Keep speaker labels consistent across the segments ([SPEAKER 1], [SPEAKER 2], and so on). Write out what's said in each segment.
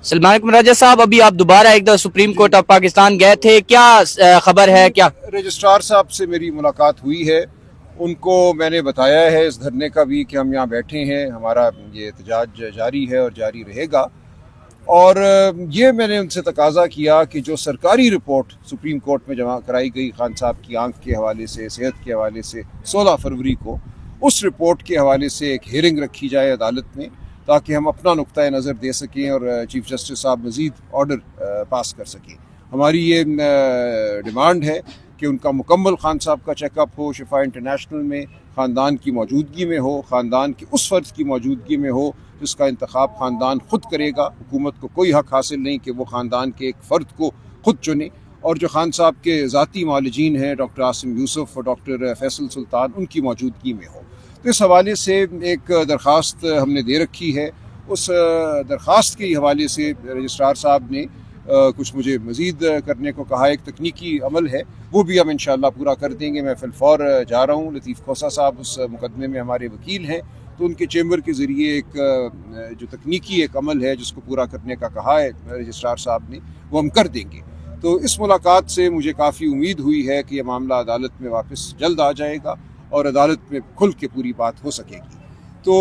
[SPEAKER 1] सलमान अकबर राजा साहब, अभी आप दोबारा एक दफा सुप्रीम कोर्ट ऑफ पाकिस्तान गए थे, क्या खबर है? क्या
[SPEAKER 2] रजिस्ट्रार साहब से मेरी मुलाकात हुई है। उनको मैंने बताया है इस धरने का भी कि हम यहाँ बैठे हैं, हमारा ये एहतजाज जारी है और जारी रहेगा। और ये मैंने उनसे तकाजा किया कि जो सरकारी रिपोर्ट सुप्रीम कोर्ट में जमा कराई गई खान साहब की आंख के हवाले से, सेहत के हवाले से 16 फरवरी को, उस रिपोर्ट के हवाले से एक हियरिंग रखी जाए अदालत में, ताकि हम अपना नुक्ता नज़र दे सकें और चीफ जस्टिस साहब मज़ीद ऑर्डर पास कर सकें। हमारी ये डिमांड है कि उनका मुकम्मल खान साहब का चेकअप हो, शिफा इंटरनेशनल में ख़ानदान की मौजूदगी में हो, ख़ानदान के उस फ़र्द की मौजूदगी में हो जिसका इंतखाब ख़ानदान ख़ुद करेगा। हुकूमत को कोई हक़ हासिल नहीं कि वो ख़ानदान के एक फ़र्द को ख़ुद चुने। और जो खान साहब के ज़ाती मालिजीन हैं, डॉक्टर आसिम यूसुफ और डॉक्टर फैसल सुल्तान, उनकी मौजूदगी में हो। तो इस हवाले से एक दरख्वास्त हमने दे रखी है। उस दरख्वास्त के हवाले से रजिस्ट्रार साहब ने कुछ मुझे मज़ीद करने को कहा। एक तकनीकी अमल है, वो भी हम इंशाअल्लाह पूरा कर देंगे। मैं फिलफौर जा रहा हूँ। लतीफ़ खोसा साहब उस मुकदमे में हमारे वकील हैं, तो उनके चेंबर के ज़रिए एक जो तकनीकी एक अमल है जिसको पूरा करने का कहा है रजिस्ट्रार साहब ने, वो हम कर देंगे। तो इस मुलाकात से मुझे काफ़ी उम्मीद हुई है कि यह मामला अदालत में वापस जल्द आ जाएगा और अदालत में खुल के पूरी बात हो सकेगी। तो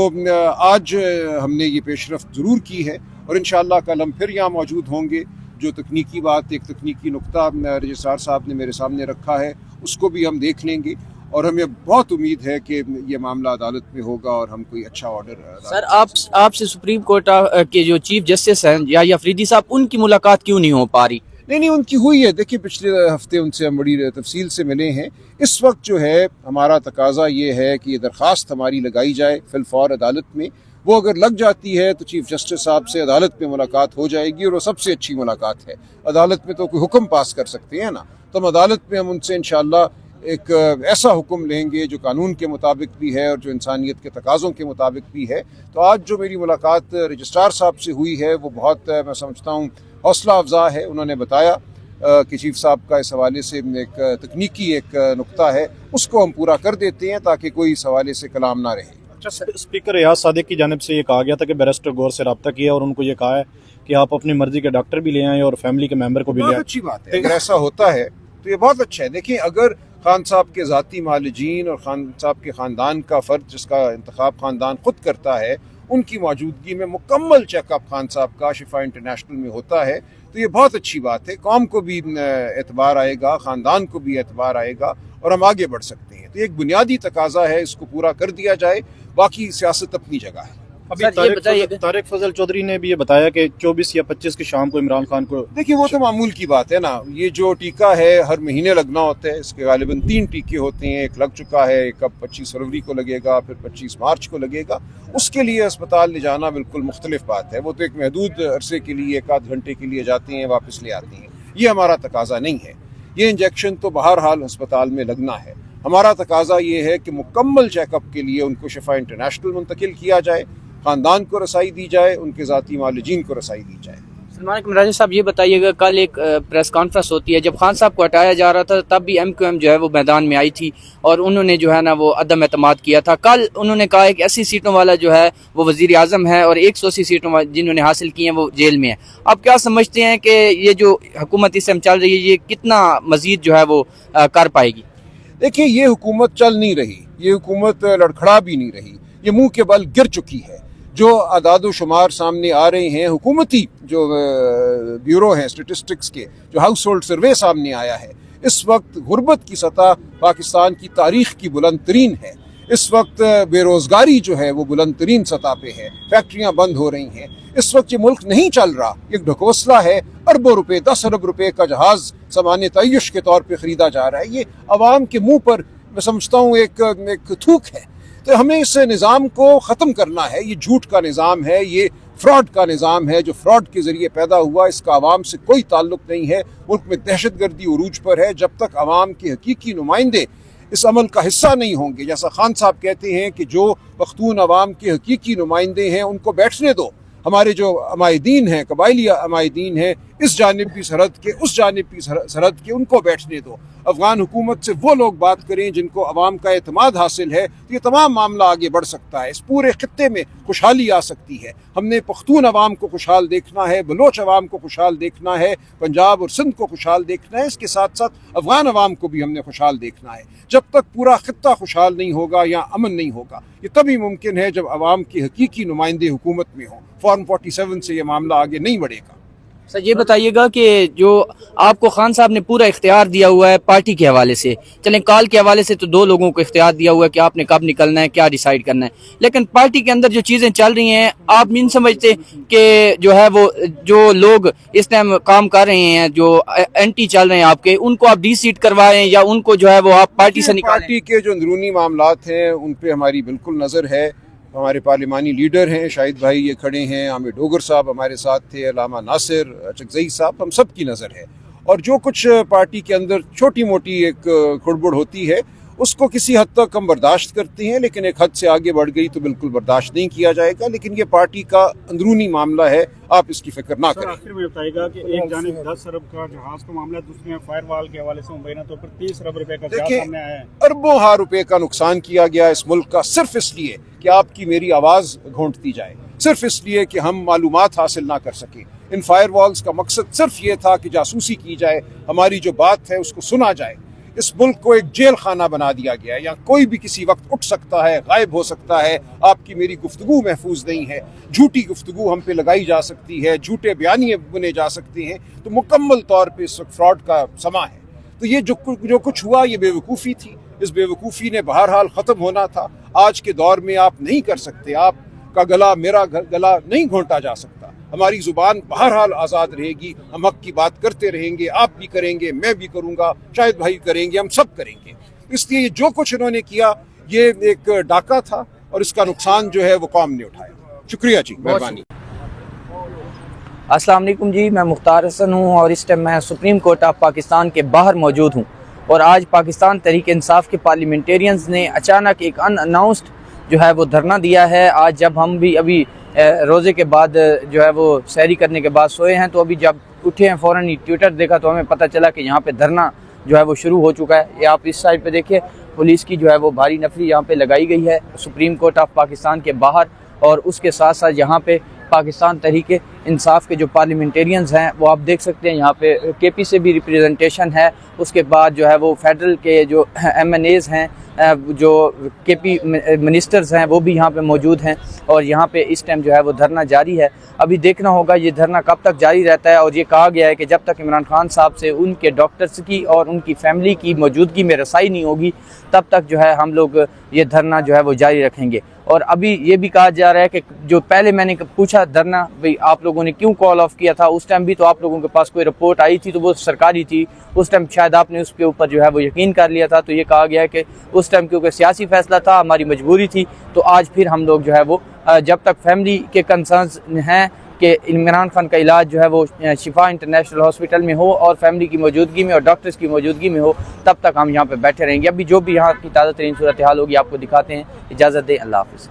[SPEAKER 2] आज हमने ये पेशरफ्त ज़रूर की है और इंशाअल्लाह कल हम फिर यहाँ मौजूद होंगे। जो तकनीकी बात, एक तकनीकी नुक्ता रजिस्ट्रार साहब ने मेरे सामने रखा है, उसको भी हम देख लेंगे और हमें बहुत उम्मीद है कि ये मामला अदालत में होगा और हम कोई अच्छा ऑर्डर।
[SPEAKER 1] सर, आपसे सुप्रीम कोर्ट के जो चीफ जस्टिस हैं या अफरीदी साहब, उनकी मुलाकात क्यों नहीं हो पा रही?
[SPEAKER 2] नहीं, उनकी हुई है। देखिए, पिछले हफ्ते उनसे हम बड़ी तफसील से मिले हैं। इस वक्त जो है हमारा तकाजा ये है कि ये दरख्वास्त हमारी लगाई जाए फिलफौर अदालत में। वो अगर लग जाती है तो चीफ जस्टिस साहब से अदालत में मुलाकात हो जाएगी और वो सबसे अच्छी मुलाकात है। अदालत में तो कोई हुक्म पास कर सकते हैं ना, तो हम अदालत में हम उनसे इंशाअल्लाह एक ऐसा हुक्म लेंगे जो कानून के मुताबिक भी है और जो इंसानियत के तकाज़ों के मुताबिक भी है। तो आज जो मेरी मुलाकात रजिस्ट्रार साहब से हुई है वो बहुत मैं समझता हूँ हौसला अफजा है। उन्होंने बताया कि चीफ साहब का इस हवाले से एक तकनीकी एक नुक्ता है, उसको हम पूरा कर देते हैं ताकि कोई इस हवाले से कलाम ना रहे।
[SPEAKER 3] अच्छा, स्पीकर रियाज सादिक की जानिब से ये कहा गया था कि बैरिस्टर गौर से रब्ता किया और उनको ये कहा है कि आप अपनी मर्जी के डॉक्टर भी ले आएँ और फैमिली के मेंबर को भी ले आएँ।
[SPEAKER 2] अच्छी बात है, अगर ऐसा होता है तो ये बहुत अच्छा है। देखिए, अगर खान साहब के ज़ाती मालिजीन और खान साहब के ख़ानदान का फ़र्द जिसका इंतखाब ख़ानदान ख़ुद करता है, उनकी मौजूदगी में मुकम्मल चेकअप खान साहब का शिफा इंटरनेशनल में होता है, तो ये बहुत अच्छी बात है। कौम को भी एतबार आएगा, ख़ानदान को भी एतबार आएगा और हम आगे बढ़ सकते हैं। तो एक बुनियादी तकाजा है, इसको पूरा कर दिया जाए, बाकी सियासत अपनी जगह है।
[SPEAKER 3] अभी तारिक फजल चौधरी ने भी ये बताया कि 24 या 25 की शाम को इमरान खान को।
[SPEAKER 2] देखिए, वो तो मामूल की बात है ना। ये जो टीका है हर महीने लगना होता है, इसके गालिबन 3 टीके होते हैं। एक लग चुका है, एक अब 25 फरवरी को लगेगा, फिर 25 मार्च को लगेगा। उसके लिए अस्पताल ले जाना बिल्कुल मुख्तलिफ बात है। वो तो एक महदूद अरसे के लिए, 1 आध घंटे के लिए जाते हैं, वापस ले आते हैं। ये हमारा तकाजा नहीं है। ये इंजेक्शन तो बहरहाल अस्पताल में लगना है। हमारा तकाजा ये है कि मुकम्मल चेकअप के लिए उनको शिफा इंटरनेशनल मुंतकिल किया जाए, ख़ानदान को रसाई दी जाए, उनके ज़ाती मालिजीन को रसाई दी जाए।
[SPEAKER 1] सलमान अकबर राजा साहब, ये बताइएगा, कल एक प्रेस कॉन्फ्रेंस होती है, जब खान साहब को हटाया जा रहा था तब भी MQM जो है वो मैदान में आई थी और उन्होंने जो है ना वो अदम एतमाद किया था। कल उन्होंने कहा है कि 80 सीटों वाला जो है वो वज़ीर आज़म है और 180 सीटों जिन्होंने हासिल की हैं वो जेल में है। आप क्या समझते हैं कि ये जो हुकूमत इस टाइम चल रही है, ये कितना मज़ीद जो है वो कर पाएगी?
[SPEAKER 2] देखिए, ये हुकूमत चल नहीं रही, ये हुकूमत लड़खड़ा भी नहीं रही, ये मुँह के बल गिर चुकी है। जो आदाद शुमार सामने आ रहे हैं, हुकूमती जो ब्यूरो हैं स्टेटिस्टिक्स के, जो हाउस होल्ड सर्वे सामने आया है, इस वक्त गुर्बत की सतह पाकिस्तान की तारीख की बुलंद तरीन है। इस वक्त बेरोज़गारी जो है वो बुलंद तरीन सतह पे है, फैक्ट्रियाँ बंद हो रही हैं। इस वक्त ये मुल्क नहीं चल रहा, एक ढकोसला है। अरबों रुपए, 10 अरब रुपए का जहाज़ सामान्य तय्युश के तौर पे ख़रीदा जा रहा है। ये अवाम के मुँह पर मैं समझता हूँ एक थूक है। तो हमें इस निज़ाम को ख़त्म करना है। ये झूठ का निज़ाम है, ये फ्रॉड का निज़ाम है जो फ्रॉड के ज़रिए पैदा हुआ। इसका आवाम से कोई ताल्लुक नहीं है। मुल्क में दहशतगर्दी उरूज पर है। जब तक आवाम के हकीकी नुमाइंदे इस अमल का हिस्सा नहीं होंगे, जैसा खान साहब कहते हैं कि जो पख्तून अवाम के हकीकी नुमाइंदे हैं उनको बैठने दो, हमारे जो अमायदीन हैं, कबाइली अमायदीन हैं, اس جانب بھی سرحد کے اس جانب بھی سرحد کے ان کو بیٹھنے دو. افغان حکومت سے وہ لوگ بات کریں جن کو عوام کا اعتماد حاصل ہے. یہ تمام معاملہ آگے بڑھ سکتا ہے, اس پورے خطے میں خوشحالی آ سکتی ہے. ہم نے پختون عوام کو خوشحال دیکھنا ہے, بلوچ عوام کو خوشحال دیکھنا ہے, پنجاب اور سندھ کو خوشحال دیکھنا ہے, اس کے ساتھ ساتھ افغان عوام کو بھی ہم نے خوشحال دیکھنا ہے. جب تک پورا خطہ خوشحال نہیں ہوگا یا امن نہیں ہوگا, یہ تبھی ممکن ہے جب عوام کے حقیقی نمائندے حکومت میں ہوں. فارم 47 سے یہ معاملہ آگے نہیں بڑھے گا.
[SPEAKER 1] سر یہ بتائیے گا کہ جو آپ کو خان صاحب نے پورا اختیار دیا ہوا ہے پارٹی کے حوالے سے, چلیں کال کے حوالے سے تو 2 لوگوں کو اختیار دیا ہوا ہے کہ آپ نے کب نکلنا ہے, کیا ڈیسائیڈ کرنا ہے, لیکن پارٹی کے اندر جو چیزیں چل رہی ہیں آپ نہیں سمجھتے کہ جو ہے وہ جو لوگ اس ٹائم کام کر رہے ہیں, جو اینٹی چل رہے ہیں آپ کے, ان کو آپ ڈی سیٹ کروائیں یا ان کو جو ہے وہ آپ پارٹی سے نکالیں؟
[SPEAKER 2] پارٹی کے جو اندرونی معاملات ہیں ان پہ ہماری بالکل نظر ہے. ہمارے پارلیمانی لیڈر ہیں شاہد بھائی, یہ کھڑے ہیں, عامر ڈوگر صاحب ہمارے ساتھ تھے, علامہ ناصر, چکزئی صاحب, ہم سب کی نظر ہے. اور جو کچھ پارٹی کے اندر چھوٹی موٹی ایک کھڑبڑ ہوتی ہے اس کو کسی حد تک ہم برداشت کرتے ہیں, لیکن ایک حد سے آگے بڑھ گئی تو بالکل برداشت نہیں کیا جائے گا. لیکن یہ پارٹی کا اندرونی معاملہ ہے, آپ اس کی فکر نہ کریں.
[SPEAKER 3] آخر میں بتائے گا کہ ایک جانب 10 ارب کا جہاز کا معاملہ, دوسرے میں فائر وال کے حوالے سے مبینہ طور پر 30 ارب روپے کا زیادہ سامنے آیا ہے.
[SPEAKER 2] اربوں ہار روپے کا نقصان کیا گیا اس ملک کا, صرف اس لیے کہ آپ کی میری آواز گھونٹتی جائے, صرف اس لیے کہ ہم معلومات حاصل نہ کر سکیں. ان فائر والز کا مقصد صرف یہ تھا کہ جاسوسی کی جائے, ہماری جو بات ہے اس کو سنا جائے. اس ملک کو ایک جیل خانہ بنا دیا گیا ہے, یہاں کوئی بھی کسی وقت اٹھ سکتا ہے, غائب ہو سکتا ہے. آپ کی میری گفتگو محفوظ نہیں ہے, جھوٹی گفتگو ہم پہ لگائی جا سکتی ہے, جھوٹے بیانیے بنے جا سکتے ہیں. تو مکمل طور پہ اس وقت فراڈ کا سما ہے. تو یہ جو کچھ ہوا یہ بے وقوفی تھی, اس بے وقوفی نے بہرحال ختم ہونا تھا. آج کے دور میں آپ نہیں کر سکتے, آپ کا گلا میرا گلا نہیں گھونٹا جا سکتا. ہماری زبان بہرحال آزاد رہے گی, ہم حق کی بات کرتے رہیں گے, آپ بھی کریں گے, میں بھی کروں گا, شاہد بھائی کریں گے, ہم سب کریں گے. اس لیے جو کچھ انہوں نے کیا یہ ایک ڈاکہ تھا اور اس کا نقصان جو ہے وہ قوم نے اٹھایا. شکریہ جی, مہربانی.
[SPEAKER 1] السلام علیکم جی, میں مختار حسن ہوں اور اس ٹائم میں سپریم کورٹ آف پاکستان کے باہر موجود ہوں. اور آج پاکستان تحریک انصاف کے پارلیمنٹیرینز نے اچانک ایک ان اناؤنسڈ جو ہے وہ دھرنا دیا ہے. آج جب ہم بھی ابھی روزے کے بعد جو ہے وہ سحری کرنے کے بعد سوئے ہیں, تو ابھی جب اٹھے ہیں فوراً ہی ٹویٹر دیکھا تو ہمیں پتہ چلا کہ یہاں پہ دھرنا جو ہے وہ شروع ہو چکا ہے. یہ آپ اس سائڈ پہ دیکھیے, پولیس کی جو ہے وہ بھاری نفری یہاں پہ لگائی گئی ہے سپریم کورٹ آف پاکستان کے باہر. اور اس کے ساتھ ساتھ یہاں پہ پاکستان تحریک انصاف کے جو پارلیمنٹیرینز ہیں وہ آپ دیکھ سکتے ہیں, یہاں پہ کے پی سے بھی ریپریزنٹیشن ہے. اس کے بعد جو ہے وہ فیڈرل کے جو ایم این ایز ہیں, جو کے پی منسٹرز ہیں, وہ بھی یہاں پہ موجود ہیں. اور یہاں پہ اس ٹائم جو ہے وہ دھرنا جاری ہے. ابھی دیکھنا ہوگا یہ دھرنا کب تک جاری رہتا ہے. اور یہ کہا گیا ہے کہ جب تک عمران خان صاحب سے ان کے ڈاکٹرز کی اور ان کی فیملی کی موجودگی میں رسائی نہیں ہوگی, تب تک جو ہے ہم لوگ یہ دھرنا جو ہے وہ جاری رکھیں گے. اور ابھی یہ بھی کہا جا رہا ہے کہ جو پہلے میں نے پوچھا دھرنا بھئی آپ لوگوں نے کیوں کال آف کیا تھا, اس ٹائم بھی تو آپ لوگوں کے پاس کوئی رپورٹ آئی تھی تو وہ سرکاری تھی, اس ٹائم شاید آپ نے اس کے اوپر جو ہے وہ یقین کر لیا تھا. تو یہ کہا گیا ہے کہ اس ٹائم کیونکہ سیاسی فیصلہ تھا, ہماری مجبوری تھی, تو آج پھر ہم لوگ جو ہے وہ جب تک فیملی کے کنسرنز ہیں کہ عمران خان کا علاج جو ہے وہ شفا انٹرنیشنل ہاسپٹل میں ہو اور فیملی کی موجودگی میں اور ڈاکٹرز کی موجودگی میں ہو, تب تک ہم یہاں پہ بیٹھے رہیں گے. ابھی جو بھی یہاں کی تازہ ترین صورتحال ہوگی آپ کو دکھاتے ہیں. اجازت دیں, اللہ حافظ.